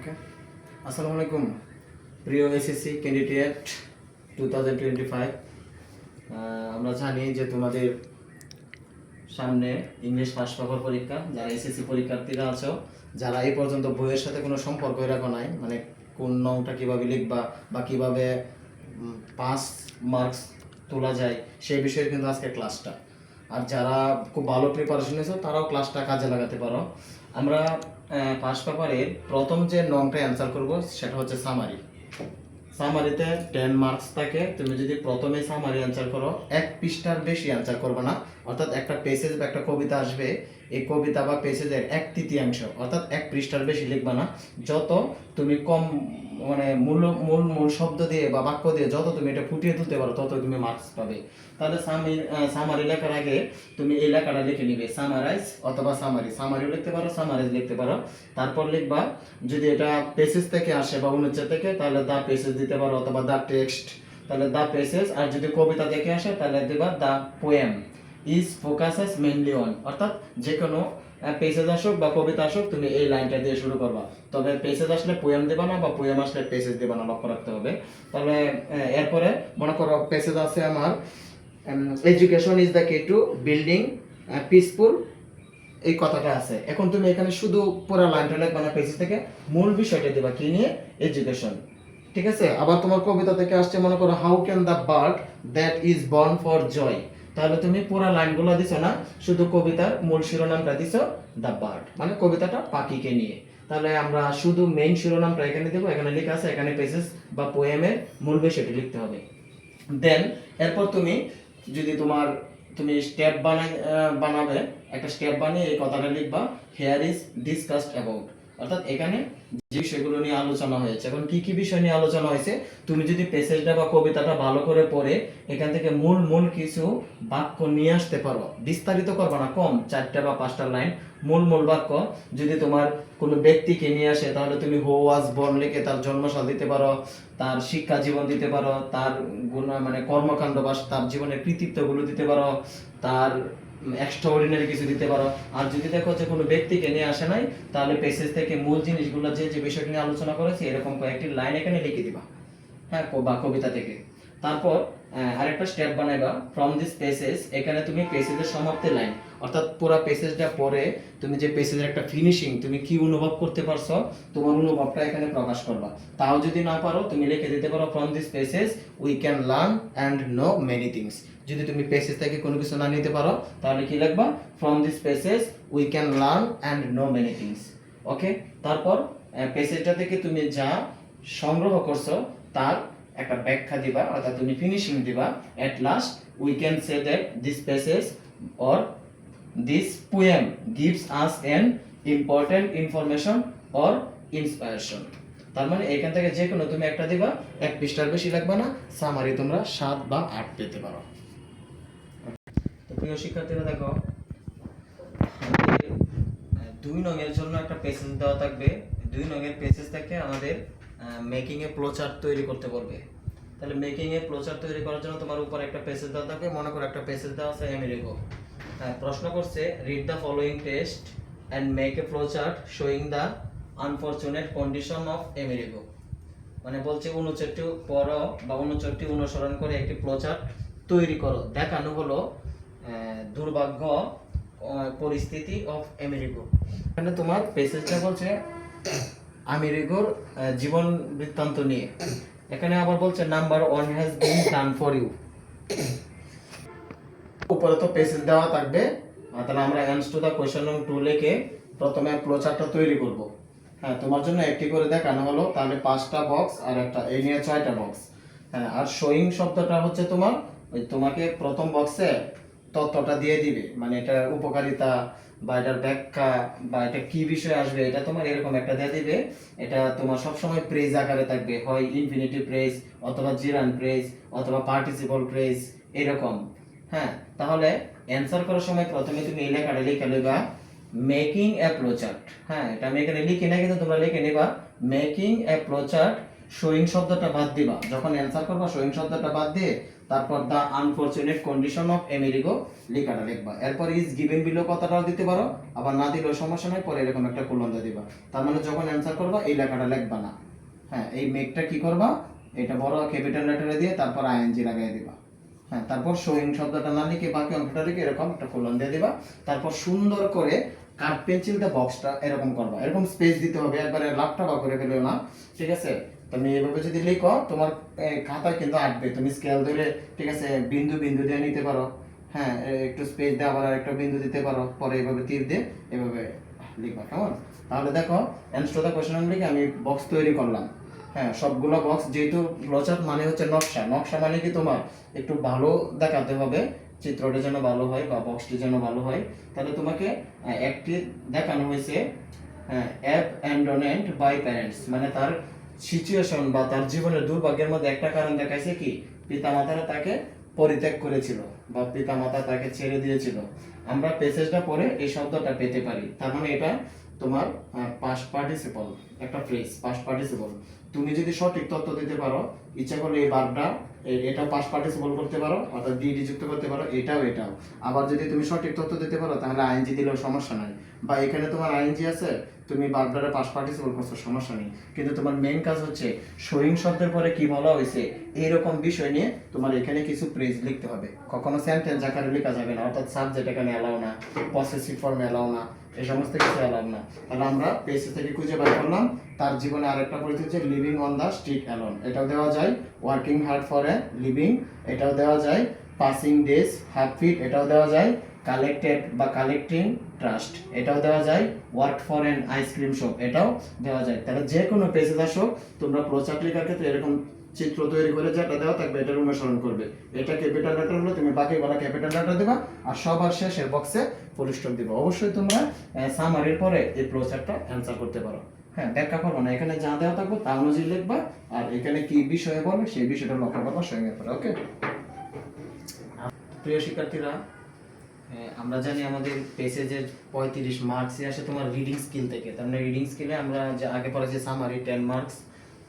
ওকে, আসসালামু আলাইকুম প্রিয় এসএসসি ক্যান্ডিডেট 2025। আমরা জানি যে তোমাদের সামনে ইংলিশ ফার্স্ট পেপার পরীক্ষা। যারা এসএসসি পরীক্ষার্থীরা আছো, যারা এই পর্যন্ত বইয়ের সাথে কোনো সম্পর্ক রাখো নাই, মানে কোন নংটা কীভাবে লিখবা বা কীভাবে পাস মার্কস তোলা যায় সেই বিষয়ে কিন্তু আজকে ক্লাসটা। আর যারা খুব ভালো প্রিপারেশন নিয়েছো তারাও ক্লাসটা কাজে লাগাতে পারো। আমরা ফার্স্ট পেপারের প্রথম যে নংটা অ্যান্সার করব সেটা হচ্ছে সামারি। সামারিতে 10 মার্কস থাকে। তুমি যদি প্রথমে সামারি অ্যান্সার করো, এক পৃষ্ঠার বেশি অ্যান্সার করবে না, অর্থাৎ একটা পেসেজ বা একটা কবিতা আসবে, এই কবিতা বা পেসেজের 1/3 অর্থাৎ এক পৃষ্ঠার বেশি লিখবে না। যত তুমি কম মানে মূল মূল মূল শব্দ দিয়ে বা বাক্য দিয়ে যত তুমি এটা ফুটিয়ে তুলতে পারো তত তুমি মার্কস পাবে। তাহলে সামারি লেখার আগে তুমি এই লেখাটা লিখে নিবে, সামারাইজ অথবা সামারি। সামারিও লিখতে পারো, সামারাইজ লিখতে পারো। তারপর লিখবা, যদি এটা পেসেজ থেকে আসে বা অনুচ্ছেদ থেকে তাহলে দা পেসেজ দিতে পারো অথবা দা টেক্সট, তাহলে দা পেসেজ। আর যদি কবিতা থেকে আসে তাহলে দিবা the poem is focuses mainly on, অর্থাৎ যে কোনো পেসেজ আসুক বা কবিতা আসুক তুমি এই লাইনটা দিয়ে শুরু করবা। তবে পেসেজ আসলে পোয়েম দেবা না বা পোয়েম আসলে পেসেজ দেবা না, লক্ষ্য রাখতে হবে। তাহলে এরপরে মনে করো পেসেজ আছে আমার এডুকেশন ইজ দ্য কি টু বিল্ডিং পিসফুল, এই কথাটা আছে। এখন তুমি এখানে শুধু পুরো লাইনটা লিখবা না, পেজ থেকে মূল বিষয়টা দেবা কি নিয়ে, এডুকেশন, ঠিক আছে। আবার তোমার কবিতা থেকে আসছে মনে করো how can the bird that is born for joy, তাহলে তুমি পুরো লাইনগুলো দিছো না, শুধু কবিতার মূল শিরোনামটা দিছো দ্য বার্ড, মানে কবিতাটা পাখিকে নিয়ে। তাহলে আমরা শুধু মেইন শিরোনামটা এখানে দেবো, এখানে লেখা আছে, এখানে পেজেস বা পোয়েমের মূল বিষয়টি লিখতে হবে। দেন এরপর তুমি যদি তুমি স্টেপ বানাবে, একটা স্টেপ বানিয়ে এই কথাটা লিখবা, হেয়ার ইজ ডিসকাসড অ্যাবাউট, অর্থাৎ এখানে যে বিষয়গুলো নিয়ে আলোচনা হয়েছে। এখন কি কি বিষয় নিয়ে আলোচনা হয়েছে তুমি যদি পেসেজটা বা কবিতাটা ভালো করে পড়ে এখান থেকে মূল মূল কিছু বাক্য নিয়ে আসতে পারো, বিস্তারিত করবা না, কম 4টা বা 5টা লাইন মূল মূল বাক্য। যদি তোমার কোনো ব্যক্তিকে নিয়ে আসে তাহলে তুমি হু ওয়াজ বর্ন লিখে তার জন্মসাল দিতে পারো, তার শিক্ষা জীবন দিতে পারো, তার গুণ মানে কর্মকাণ্ড বা তার জীবনের কৃতিত্বগুলো দিতে পারো, তার এক্সট্রাঅর্ডিনারি কিছু দিতে পারো। আর যদি দেখো যে কোনো ব্যক্তিকে নিয়ে আসে নাই তাহলে পেসেজ থেকে মূল জিনিসগুলো যে যে বিষয়টি নিয়ে আলোচনা করেছি এরকম কয়েকটি লাইন এখানে লিখে দিবা, হ্যাঁ, বা কবিতা থেকে। তারপর আরেকটা স্টেপ বানাইবা, ফ্রম দিস পেসেজ, এখানে তুমি পেসেজের সমাপ্তি লাইন, অর্থাৎ পুরো পেসেজটা পড়ে তুমি যে পেসেজের একটা ফিনিশিং তুমি কি অনুভব করতে পারছো তোমার অনুভবটা এখানে প্রকাশ করবা। তাও যদি না পারো তুমি লিখে দিতে পারো from this passage we can learn and know many things. যদি তুমি পেসেজ থেকে কোনো কিছু না নিতে পারো তাহলে কি লিখবা, from this passage we can learn and know many things. Okay, তারপর পেসেজটা থেকে তুমি যা সংগ্রহ করছো তার একটা ব্যাখ্যা দিবা, অর্থাৎ তুমি ফিনিশিং দিবা। At last we can say that this passage or this poem gives us N important information or inspiration. তার মানে এখান থেকে যে কোনো তুমি একটা দিবা, এক পৃষ্ঠার বেশি লাগবে না। সামারি তোমরা 7 বা 8 পেতে পারো। তো প্রিয় শিক্ষার্থীরা দেখো, 2 নংয়ের জন্য একটা পেসেজ দেওয়া থাকবে। 2 নংয়ের পেসেজ থেকে আমাদের মেকিং এ ফ্লোচার্ট তৈরি করতে বলবে। তাহলে মেকিং এ ফ্লোচার্ট তৈরি করার জন্য তোমার উপর একটা পেসেজ দেওয়া থাকবে। মনে করো একটা পেসেজ দেওয়া আছে আমেরিগো। প্রশ্ন করছে read the following text and make a flowchart showing the unfortunate condition of Amerigo. মানে বলছে অনুচ্ছেদটি পড়ো বা অনুচ্ছেদটি অনুসরণ করে একটি ফ্লোচার্ট তৈরি করো, দেখানো হলো দুর্ভাগ্য পরিস্থিতি অফ আমেরিগো। এখানে তোমার পেসেজটা বলছে আমেরিগোর জীবন বৃত্তান্ত নিয়ে। এখানে আবার বলছে number 1 has been done for you. উপরে তো পেসেজ দেওয়া থাকবে, তাহলে আমরা অ্যান্সার টু দা কোশ্চেন নং 2 লিখে প্রথমে ফ্লোচার্টটা তৈরি করব। হ্যাঁ, তোমার জন্য একটি করে দেখানো হলো, তাহলে 5টা বক্স আর একটা এই নিয়ে 6টা বক্স। হ্যাঁ, আর শোয়িং শব্দটা হচ্ছে তোমার ওই তোমাকে প্রথম বক্সে তথ্যটা দিয়ে দিবে, মানে এটার উপকারিতা বা এটার ব্যাখ্যা বা এটা কি বিষয় আসবে এটা তোমার এরকম একটা দিয়ে দিবে। এটা তোমার সবসময় প্রেজ আকারে থাকবে, হয় ইনফিনিটিভ প্রেজ অথবা জিরান প্রেজ অথবা পার্টিসিপল প্রেজ এরকম। হ্যাঁ, তাহলে অ্যান্সার করার সময় প্রথমে তুমি এই লেখাটা লিখে নেবা মেকিং এ ফ্লোচার্ট। হ্যাঁ, এটা আমি এখানে লিখি না, কিন্তু তোমরা লিখে নেবা মেকিং এ ফ্লোচার্ট। শোয়িং শব্দটা বাদ দিবা, যখন অ্যান্সার করবা শোয়িং শব্দটা বাদ দিয়ে তারপর the unfortunate condition of Amerigo লেখাটা লিখবা। এরপর ইজ গিভেন বিলো কথাটাও দিতে পারো, আবার না দিলেও সমস্যা নাই, পরে এরকম একটা কোলন দিয়ে দিবা। তার মানে যখন অ্যান্সার করবা এই লেখাটা লিখবা না, হ্যাঁ এই মেকটা কি করবা, এটা বড় ক্যাপিটাল লেটারে দিয়ে তারপর আইএনজি লাগাই দিবা। হ্যাঁ তারপর শোয়িং শব্দটা না লিখে বাকি অংশটা লিখে এরকম একটা কোলন দিয়ে দিবা। তারপর সুন্দর করে কাঠ পেন্সিল দিয়ে বক্সটা এরকম করবা, এরকম স্পেস দিতে হবে, একবারে লাভটা বা করে ফেলেও না, ঠিক আছে। তুমি এভাবে যদি লিখো তোমার খাতায় কিন্তু আঁকবে, তুমি স্কেল ধরে ঠিক আছে বিন্দু বিন্দু দিয়ে নিতে পারো, হ্যাঁ একটু স্পেস দিয়ে আবার একটা বিন্দু দিতে পারো, পরে এভাবে তীর দিয়ে এভাবে লিখবা, কেমন। তাহলে দেখো অ্যান্সার দ্য কোশ্চেন লিখে আমি বক্স তৈরি করলাম। হ্যাঁ সবগুলো বক্স, যেহেতু ফ্লোচার্ট মানে হচ্ছে নকশা, নকশা মানে কি তোমার একটু ভালো দেখাতে হবে, চিত্রটা যেন ভালো হয় বা বক্সটি যেন ভালো হয়। তাহলে তোমাকে একটি দেখানো হয়েছে অ্যাবandoned বাই প্যারেন্টস, মানে তার সিচুয়েশন বা তার জীবনের দুর্ভাগ্যের মধ্যে একটা কারণ দেখাইছে কি, পিতামাতারা তাকে পরিত্যাগ করেছিল বা পিতামাতা তাকে ছেড়ে দিয়েছিল। আমরা প্যাসেজটা পড়ে এই শব্দটা পেতে পারি, তার মানে এটা তোমার পাস্ট পার্টিসিপল একটা ফ্রেজ, পাস্ট পার্টিসিপল। তুমি যদি সঠিক তথ্য দিতে পারো, ইচ্ছা করলে এই ভার্বটা এটা পাস্ট পার্টিসিপল করতে পারো, অর্থাৎ ডিডি যুক্ত করতে পারো, এটাও এটাও। আবার যদি তুমি সঠিক তথ্য দিতে পারো তাহলে আইএনজি দিলেও সমস্যা নাই, বা এখানে তোমার আইএনজি আছে তুমি ভার্বটারে পাস্ট পার্টিসিপল করছো, সমস্যা নেই। কিন্তু তোমার মেইন কাজ হচ্ছে শোয়িং শব্দের পরে কি বলা হয়েছে এইরকম বিষয় নিয়ে তোমার এখানে কিছু ফ্রেজ লিখতে হবে। কখনো সেন্টেন্স আকারে লেখা যাবে না, অর্থাৎ সাবজেক্ট এখানে এলাও না, পসেসিভ ফর্মে এলাও না, এই সমস্ত কিছু এলাও না। তাহলে আমরা পেজ থেকে খুঁজে বের করলাম তার জীবনে আরেকটা পরিচিতি হচ্ছে living on the street alone, এটাও দেওয়া যায়। Working hard for a living, এটাও দেওয়া যায়। পাসিং ডেজ হ্যাভ ফিট, এটাও দেওয়া যায়। কালেক্টেড বা কালেক্টিং ট্রাস্ট, এটাও দেওয়া যায়। Work for N ice cream shop, এটাও দেওয়া যায়। তাহলে যে কোনো পেজে আসো তোমরা ফ্লোচার্ট লেখার ক্ষেত্রে এরকম চিত্র তৈরি করে যেটা দেওয়া থাকবে এটার অনুসরণ করবে। এটা ক্যাপিটাল লেটার হলে তুমি বাকি বলা ক্যাপিটাল লেটার দিবা, আর সবার শেষের বক্সে ফুল স্টপ দিবা। অবশ্যই তোমরা সামারির পরে এই ফ্লোচার্টটা অ্যান্সার করতে পারো। হ্যাঁ ব্যাখ্যা করবো না, এখানে যা দেওয়া থাকবে তা অনুযায়ী লিখবা, আর এখানে কি বিষয়ে বলবে সেই বিষয়টা লক্ষ্য করবা সঙ্গে পরে। ওকে প্রিয় শিক্ষার্থীরা, আমরা জানি আমাদের পেসেজের 35 মার্কসই আসে তোমার রিডিং স্কিল থেকে। তার মানে রিডিং স্কিলে আমরা যে আগে পড়েছি সামারি 10 মার্কস,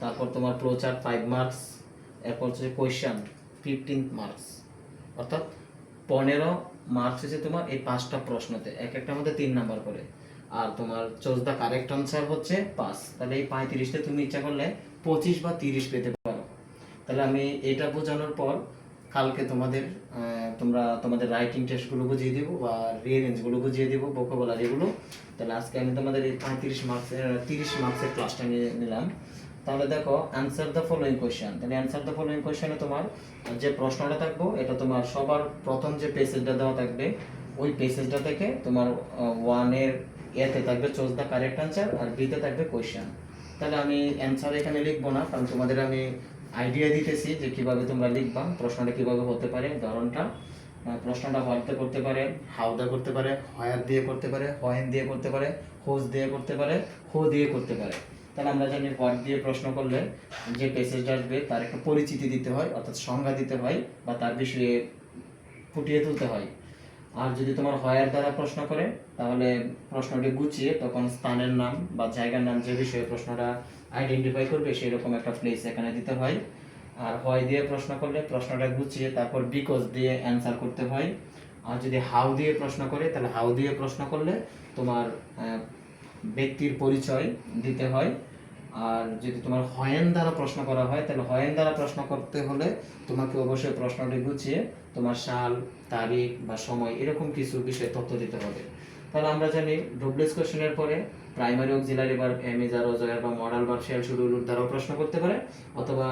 তারপর তোমার ফ্লোচার্ট 5 মার্কস, এরপর হচ্ছে কোয়েশ্চেন 15 মার্কস, অর্থাৎ 15 মার্কস হচ্ছে তোমার এই 5টা প্রশ্নতে, এক একটা মধ্যে 3 নাম্বার করে। আর তোমার চুজ দ্য কারেক্ট আনসার হচ্ছে 5। তাহলে এই 35তে তুমি ইচ্ছা করলে 25 বা 30 পেতে পারো। তাহলে আমি এটা বোঝানোর পর কালকে তোমরা তোমাদের রাইটিং টেস্টগুলো বুঝিয়ে দেবো বা রিঅ্যারেঞ্জগুলো বুঝিয়ে দেবো, ভোকাবুলারিগুলো। তাহলে আজকে আমি তোমাদের এই 30 মার্কসের ক্লাসটা নিয়ে নিলাম। তাহলে দেখো অ্যান্সার দ্য ফলোইং কোয়েশ্চেন। তাহলে অ্যান্সার দ্য ফলোইং কোয়েশ্চেনে তোমার যে প্রশ্নটা থাকবো এটা তোমার সবার প্রথম যে পেসেজটা দেওয়া থাকবে ওই পেসেজটা থেকে তোমার 1 এর এতে থাকবে চুজ দ্য কারেক্ট আনসার, আর বিতে থাকবে কোয়েশ্চেন। তাহলে আমি অ্যান্সার এখানে লিখবো না, কারণ তোমাদের আমি আইডিয়া দিতেছি যে কিভাবে তোমরা লিখবা, প্রশ্নটা কিভাবে হতে পারে। ধরনটা প্রশ্নটা হোয়াটতে করতে পারে, হাউদা করতে পারে, হোয়ার দিয়ে করতে পারে, হোয়েন দিয়ে করতে পারে, হোজ দিয়ে করতে পারে, হো দিয়ে করতে পারে। তাহলে আমরা জানি হোয়াট দিয়ে প্রশ্ন করলে যে পেসেজটা আসবে তার একটা পরিচিতি দিতে হয়, অর্থাৎ সংজ্ঞা দিতে হয় বা তার বিষয়ে ফুটিয়ে তুলতে হয়। আর যদি তোমার হোয়ার দ্বারা প্রশ্ন করে তাহলে প্রশ্নটি গুছিয়ে তখন স্থানের নাম বা জায়গার নাম যে বিষয়ে প্রশ্নটা আইডেন্টিফাই করবে সেরকম একটা প্লেস এখানে দিতে হয়। আর হয় দিয়ে প্রশ্ন করলে প্রশ্নটা গুছিয়ে তারপর বিকজ দিয়ে অ্যান্সার করতে হয়। আর যদি হাউ দিয়ে প্রশ্ন করে তাহলে হাউ দিয়ে প্রশ্ন করলে তোমার ব্যক্তির পরিচয় দিতে হয়। আর যদি তোমার হয়েন দ্বারা প্রশ্ন করা হয় তাহলে হয়েন দ্বারা প্রশ্ন করতে হলে তোমাকে অবশ্যই প্রশ্নটি গুছিয়ে তোমার সাল, তারিখ বা সময় এরকম কিছু বিষয়ে তথ্য দিতে হবে। তাহলে আমরা জানি ডব্লিউএস কোশ্চেনের পরে primary auxiliary verb am is are ওজার বা মডাল ভার্ব শেল শুরু দ্বারাও প্রশ্ন করতে পারে, অথবা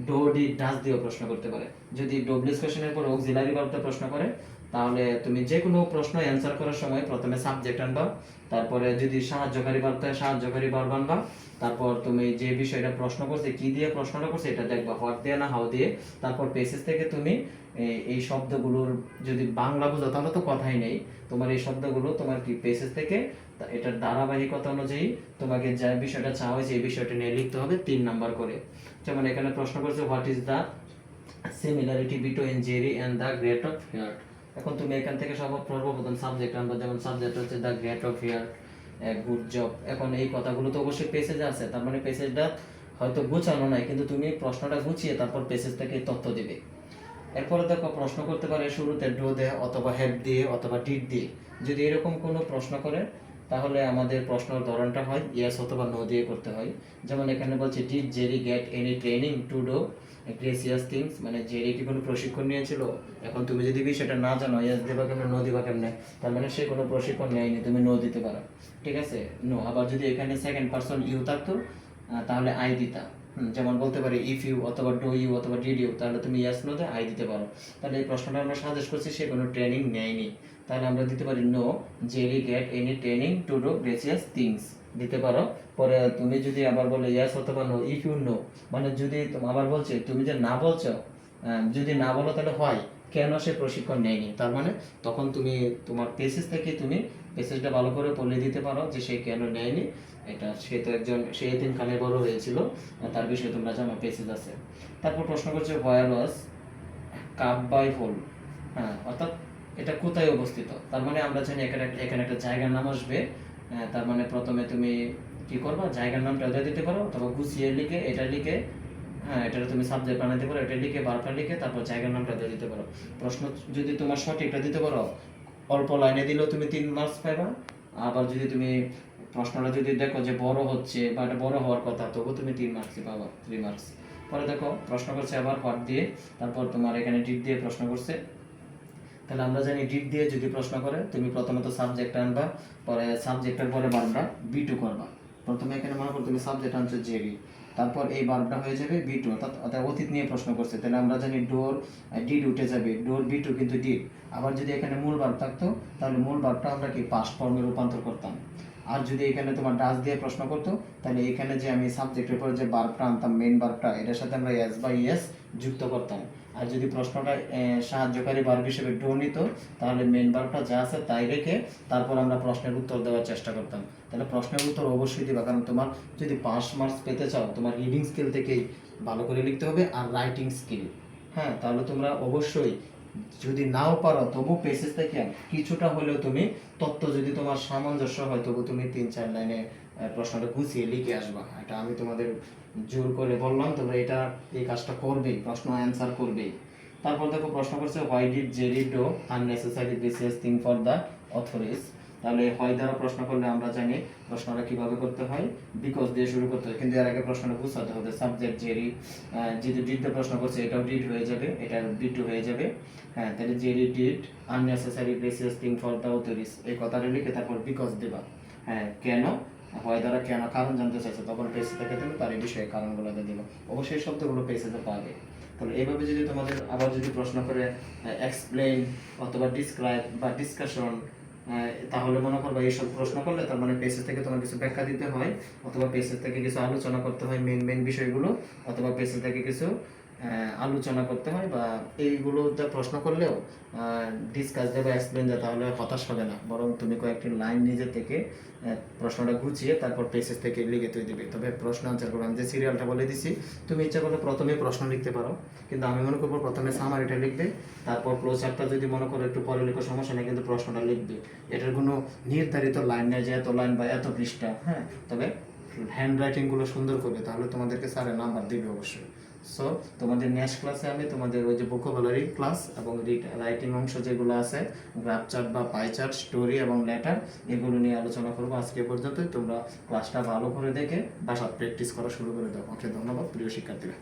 ডো ডি ডাস দিয়েও প্রশ্ন করতে পারে। যদি ডব্লিউএস কোশ্চেনের পরে অক্সিলারি ভার্বটা প্রশ্ন করে তাহলে তুমি যে কোনো প্রশ্ন অ্যান্সার করার সময় প্রথমে সাবজেক্ট আনবা, তারপরে যদি সাহায্যকারী ভার্ব থাকে সাহায্যকারী ভার্ব আনবা, তারপর তুমি যে বিষয়টা প্রশ্ন করছে কি দিয়ে প্রশ্নটা করছে এটা দেখবা হোয়াট দিয়ে না হাউ দিয়ে। তারপর পেসেজ থেকে তুমি এই শব্দগুলোর যদি বাংলা বোঝো তাহলে তো কথাই নেই, তোমার এই শব্দগুলো তোমার কি পেসেজ থেকে এটার ধারাবাহিকতা অনুযায়ী তোমাকে যে বিষয়টা চাওয়া হয়েছে এই বিষয়টা নিয়ে লিখতে হবে 3 নাম্বার করে। যেমন এখানে প্রশ্ন করছে what is the similarity between Jerry and the great of here. এখন তুমি এখান থেকে সর্বপ্রথম সাবজেক্ট আনবা, যেমন সাবজেক্ট হচ্ছে the great of here good job. এখন এই কথাগুলো তো অবশ্যই পেসেজে আছে, তার মানে পেসেজটা হয়তো গুছানো নাই, কিন্তু তুমি প্রশ্নটা গুছিয়ে তারপর পেসেজ থেকে তথ্য দিবে। এরপরে দেখো প্রশ্ন করতে পারে শুরুতে ডো দিয়ে অথবা হ্যাভ দিয়ে অথবা ডিড দিয়ে। যদি এরকম কোনো প্রশ্ন করে তাহলে আমাদের প্রশ্নের ধরনটা হয় ইয়েস অথবা নো দিয়ে করতে হয়। যেমন এখানে বলছে did Jerry get any training to do gracious things, মানে জেরি কি কোনো প্রশিক্ষণ নিয়েছিল। এখন তুমি যদি বিষয়টা না জানো ইয়েস দিবা কেমনে নো দিবা কেমনে, তার মানে সে কোনো প্রশিক্ষণ নেয়নি, তুমি নো দিতে পারো। ঠিক আছে, নো। আবার যদি এখানে সেকেন্ড পারসন ইউ থাকতো তাহলে আই দিতা। যেমন বলতে পারি ইফ ইউ অথবা ডু ইউ অথবা ডিড ইউ, তাহলে তুমি ইয়েস নো দিয়ে আই দিতে পারো। তাহলে এই প্রশ্নটা আমরা সাজেস্ট করছি সে কোনো ট্রেনিং নেয়নি, তাহলে আমরা দিতে পারি no Jerry get any training to do gracious things দিতে পারো। পরে তুমি যদি আবার বলে ইয়েস অথবা নো, ইফ ইউ নো মানে যদি আবার বলছে তুমি যে না বলছো, যদি না বলো তাহলে হয় কেন সে প্রশিক্ষণ নেয়নি, তার মানে তখন তুমি তোমার পেসেজ থেকে তুমি পেসেজটা ভালো করে বলে দিতে পারো যে সে কেন নেয়নি। এটা সে তো একজন, সে এতিমখানে বড় হয়েছিল, তার বিষয়ে তোমরা জানো পেসেজ আছে। তারপর প্রশ্ন করছে হোয়ার ওয়াজ কাপ বাই হোল, হ্যাঁ অর্থাৎ এটা কোথায় অবস্থিত। তার মানে আমরা জানি এখানে একটা জায়গার নাম আসবে, তার মানে প্রথমে তুমি কি করবা, জায়গার নামটা ওটা দিতে পারো অথবা গুছিয়ে লিখে এটা লিখে, হ্যাঁ এটা তুমি সাবজেক্ট বানাতে পারো, এটা লিখে বারবার লিখে তারপর জায়গার নামটা দিয়ে দিতে পারো। প্রশ্ন যদি তোমার সঠিকটা দিতে পারো অল্প লাইনে দিলেও তুমি 3 মার্কস পাইবা। আবার যদি তুমি প্রশ্নটা যদি দেখো যে বড় হচ্ছে বা এটা বড় হওয়ার কথা, তবু তুমি 3 মার্কসই পাবা, 3 মার্কস। পরে দেখো প্রশ্ন করছে আবার হোয়াট দিয়ে, তারপর তোমার এখানে ডিড দিয়ে প্রশ্ন করছে। তাহলে আমরা জানি ডিড দিয়ে যদি প্রশ্ন করে তুমি প্রথমত সাবজেক্ট আনবা, পরে সাবজেক্টের পরে বারবার বি টু করবা। প্রথমে এখানে মনে করো তুমি সাবজেক্ট আনছো জেরি, তারপর এই বার্বটা হয়ে যাবে বি টু, অর্থাৎ অতীত নিয়ে প্রশ্ন করছে। তাহলে আমরা জানি ডোর ডিড উঠে যাবে, ডোর বি টু কিন্তু ডিড। আবার যদি এখানে মূল বার্ব থাকতো তাহলে মূল বার্বটা আমরা কি পাস্ট ফর্মে রূপান্তর করতাম। আর যদি এখানে তোমার ডাস দিয়ে প্রশ্ন করতো তাহলে এখানে যে আমি সাবজেক্টের পরে যে বার্বটা আনতাম মেইন বার্বটা, এটার সাথে আমরা এস বাই এস যুক্ত করতাম। আর যদি প্রশ্নটা সাহায্যকারী বার্ব হিসেবে ডো নিত তাহলে মেইন বার্বটা যা আছে তাই রেখে তারপর আমরা প্রশ্নের উত্তর দেওয়ার চেষ্টা করতাম। তাহলে প্রশ্নের উত্তর অবশ্যই দিবা, কারণ তোমার যদি 5 মার্কস পেতে চাও তোমার রিডিং স্কিল থেকেই ভালো করে লিখতে হবে আর রাইটিং স্কিল। হ্যাঁ, তাহলে তোমরা অবশ্যই যদি নাও পারো তবু পেসেজ থেকে কিছুটা হলেও তুমি তত্ত্ব যদি তোমার সামঞ্জস্য হয় তবু তুমি 3-4 লাইনে প্রশ্নটা গুছিয়ে লিখে আসবা। এটা আমি তোমাদের জোর করে বললাম, তোমরা এটা এই কাজটা করবেই, প্রশ্ন অ্যান্সার করবেই। তারপর দেখো প্রশ্ন করছে why did Jerry do unnecessary gracious thing for the authorities. তাহলে হয় দ্বারা প্রশ্ন করলে আমরা জানি প্রশ্নটা কিভাবে করতে হয়, বিকজ দিয়ে শুরু করতে হয়, কিন্তু এর আগে প্রশ্নটা বুঝতে হবে সাবজেক্ট জেরি। যদি ডিড দিয়ে প্রশ্ন করছে এটাও ডিড হয়ে যাবে, এটা ডি টু হয়ে যাবে। হ্যাঁ, তাহলে Jerry did unnecessary gracious thing for the authorities এই কথাটা লিখে তারপর বিকজ দেবা। হ্যাঁ, কেন, হয় দ্বারা কেন কারণ জানতে চাইছে, তখন পেজ থেকে তুমি তার এই বিষয়ে কারণগুলো দিয়ে দিবা। অবশ্যই শব্দগুলো পেজে পাবে। তাহলে এইভাবে যদি তোমাদের আবার যদি প্রশ্ন করে এক্সপ্লেইন অথবা ডিসক্রাইব বা ডিসকাশন, তাহলে মনে করবা এইসব প্রশ্ন করলে তার মানে পেজের থেকে তোমার কিছু ব্যাখ্যা দিতে হয় অথবা পেজের থেকে কিছু আলোচনা করতে হয় মেন বিষয়গুলো, অথবা পেজের থেকে কিছু আলোচনা করতে হয়, বা এইগুলো প্রশ্ন করলেও ডিসকাস দেবে এক্সপ্লেন দেয়, তাহলে হতাশ হবে না, বরং তুমি কয়েকটি লাইন নিজে থেকে প্রশ্নটা গুছিয়ে তারপর পেজেস থেকে লিখে তুই দিবে। তবে প্রশ্ন আনসার করবো, আমি যে সিরিয়ালটা বলে দিছি তুমি ইচ্ছা করলে প্রথমে প্রশ্ন লিখতে পারো, কিন্তু আমি মনে করবো প্রথমে সামারিটা লিখবে, তারপর ক্লোজারটা যদি মনে করো একটু পরে লিখো সমস্যা নেই, কিন্তু প্রশ্নটা লিখবে। এটার কোনো নির্ধারিত লাইন নেই যে এত লাইন বা এত পৃষ্ঠা। হ্যাঁ, তবে হ্যান্ড রাইটিংগুলো সুন্দর করবে, তাহলে তোমাদেরকে স্যারের নাম্বার দিবে অবশ্যই। সো তোমাদের নেক্সট ক্লাসে আমি তোমাদের ওই যে ভোকাবুলারি ক্লাস এবং রাইটিং অংশ যেগুলো আছে গ্রাফ চার্ট বা পাই চার্ট, স্টোরি এবং লেটার, এগুলো নিয়ে আলোচনা করবো। আজকে পর্যন্তই, তোমরা ক্লাসটা ভালো করে দেখে বাসা প্র্যাকটিস করা শুরু করে দাও। ওকে, ধন্যবাদ প্রিয় শিক্ষার্থীরা।